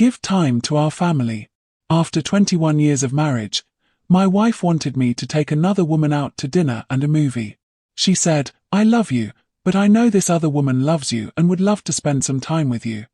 Give time to our family. After 21 years of marriage, my wife wanted me to take another woman out to dinner and a movie. She said, "I love you, but I know this other woman loves you and would love to spend some time with you."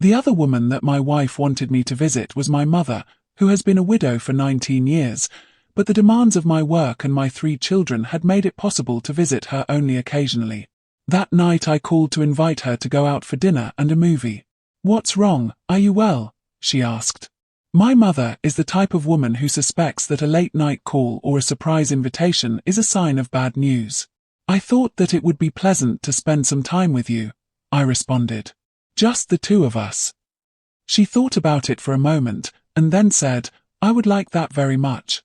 The other woman that my wife wanted me to visit was my mother, who has been a widow for 19 years, but the demands of my work and my 3 children had made it possible to visit her only occasionally. That night I called to invite her to go out for dinner and a movie. "What's wrong? Are you well?" she asked. My mother is the type of woman who suspects that a late-night call or a surprise invitation is a sign of bad news. "I thought that it would be pleasant to spend some time with you," I responded. "Just the 2 of us." She thought about it for a moment, and then said, "I would like that very much."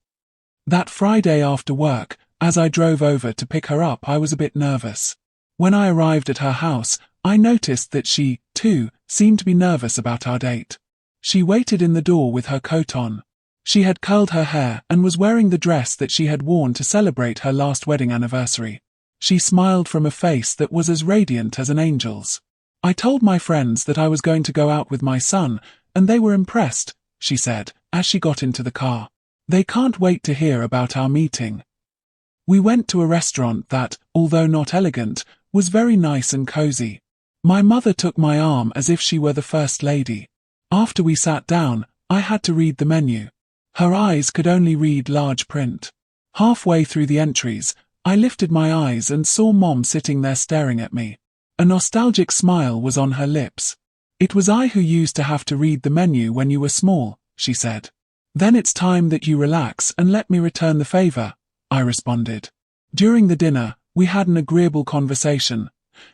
That Friday after work, as I drove over to pick her up, I was a bit nervous. When I arrived at her house, I noticed that she, too, seemed to be nervous about our date. She waited in the door with her coat on. She had curled her hair and was wearing the dress that she had worn to celebrate her last wedding anniversary. She smiled from a face that was as radiant as an angel's. "I told my friends that I was going to go out with my son, and they were impressed," she said, as she got into the car. "They can't wait to hear about our meeting." We went to a restaurant that, although not elegant, was very nice and cozy. My mother took my arm as if she were the first lady. After we sat down, I had to read the menu. Her eyes could only read large print. Halfway through the entries, I lifted my eyes and saw Mom sitting there staring at me. A nostalgic smile was on her lips. "It was I who used to have to read the menu when you were small," she said. "Then it's time that you relax and let me return the favor," I responded. During the dinner, we had an agreeable conversation.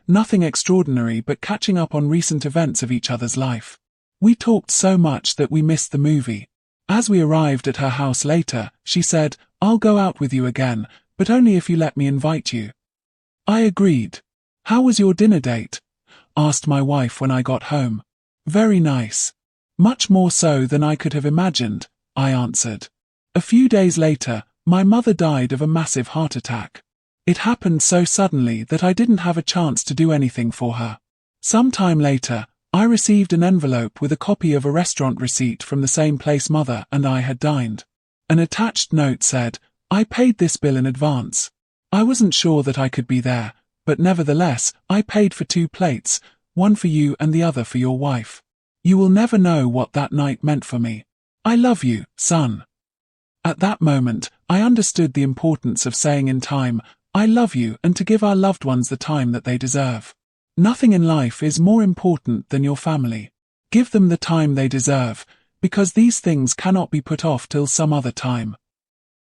Nothing extraordinary, but catching up on recent events of each other's life. We talked so much that we missed the movie. As we arrived at her house later, she said, "I'll go out with you again, but only if you let me invite you." I agreed. "How was your dinner date?" asked my wife when I got home. "Very nice. Much more so than I could have imagined," I answered. A few days later, my mother died of a massive heart attack. It happened so suddenly that I didn't have a chance to do anything for her. Some time later, I received an envelope with a copy of a restaurant receipt from the same place Mother and I had dined. An attached note said, "I paid this bill in advance." I wasn't sure that I could be there, but nevertheless, I paid for 2 plates, one for you and the other for your wife. You will never know what that night meant for me. I love you, son. At that moment, I understood the importance of saying in time, "I love you," and to give our loved ones the time that they deserve. Nothing in life is more important than your family. Give them the time they deserve, because these things cannot be put off till some other time.